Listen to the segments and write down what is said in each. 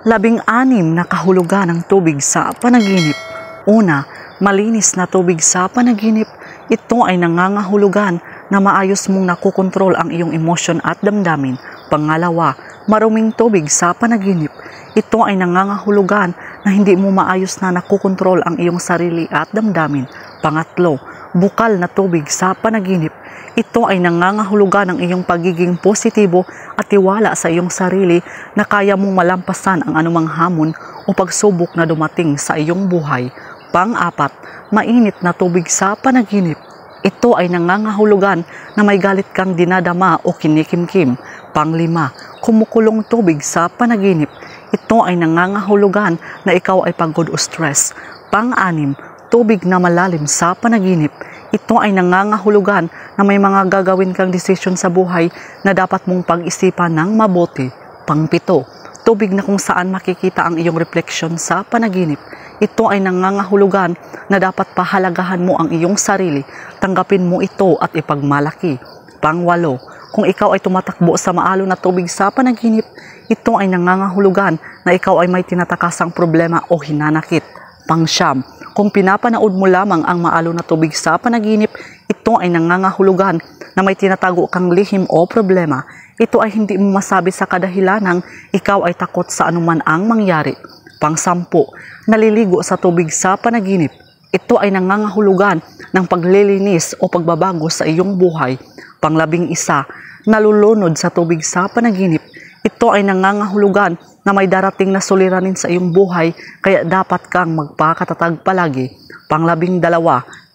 16 na kahulugan ng tubig sa panaginip. Una, malinis na tubig sa panaginip. Ito ay nangangahulugan na maayos mong nakokontrol ang iyong emosyon at damdamin. Pangalawa, maruming tubig sa panaginip. Ito ay nangangahulugan na hindi mo maayos na nakokontrol ang iyong sarili at damdamin. Pangatlo, bukal na tubig sa panaginip. Ito ay nangangahulugan ng iyong pagiging positibo at tiwala sa iyong sarili na kaya mong malampasan ang anumang hamon o pagsubok na dumating sa iyong buhay. Pang-apat, mainit na tubig sa panaginip. Ito ay nangangahulugan na may galit kang dinadama o kinikimkim. Pang-lima, kumukulong tubig sa panaginip. Ito ay nangangahulugan na ikaw ay pagod o stress. Pang-anim, tubig na malalim sa panaginip. Ito ay nangangahulugan na may mga gagawin kang desisyon sa buhay na dapat mong pag-isipan ng mabuti. Pang-pito, tubig na kung saan makikita ang iyong refleksyon sa panaginip. Ito ay nangangahulugan na dapat pahalagahan mo ang iyong sarili, tanggapin mo ito at ipagmalaki. Pang-walo, kung ikaw ay tumatakbo sa maalon na tubig sa panaginip, ito ay nangangahulugan na ikaw ay may tinatakasang problema o hinanakit. Pang-siyam, kung pinapanood mo lamang ang maalon na tubig sa panaginip, ito ay nangangahulugan na may tinatago kang lihim o problema. Ito ay hindi mo masabi sa kadahilanang ikaw ay takot sa anuman ang mangyari. Pang-sampu, naliligo sa tubig sa panaginip. Ito ay nangangahulugan ng paglilinis o pagbabago sa iyong buhay. Pang-11, nalulunod sa tubig sa panaginip. Ito ay nangangahulugan na may darating na suliranin sa iyong buhay kaya dapat kang magpakatatag palagi. Pang-12,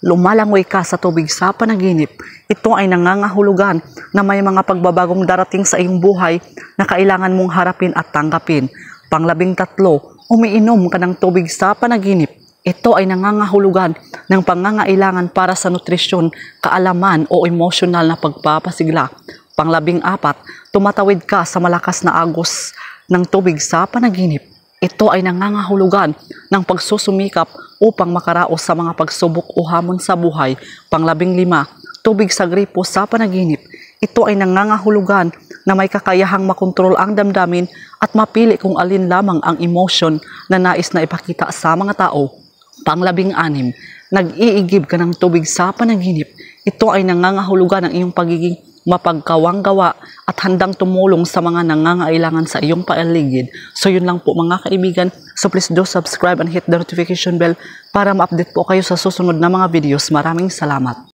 lumalangoy ka sa tubig sa panaginip. Ito ay nangangahulugan na may mga pagbabagong darating sa iyong buhay na kailangan mong harapin at tanggapin. Pang-13, umiinom ka ng tubig sa panaginip. Ito ay nangangahulugan ng pangangailangan para sa nutrisyon, kaalaman o emosyonal na pagpapasigla. Pang-14, tumatawid ka sa malakas na agos ng tubig sa panaginip. Ito ay nangangahulugan ng pagsusumikap upang makaraos sa mga pagsubok o hamon sa buhay. Pang-15, tubig sa gripo sa panaginip. Ito ay nangangahulugan na may kakayahang makontrol ang damdamin at mapili kung alin lamang ang emosyon na nais na ipakita sa mga tao. Pang-16, nag-iigib ka ng tubig sa panaginip. Ito ay nangangahulugan ng iyong pagiging mapagkawang-gawa at handang tumulong sa mga nangangailangan sa iyong paligid. So yun lang po mga kaibigan. So please do subscribe and hit the notification bell para ma-update po kayo sa susunod na mga videos. Maraming salamat.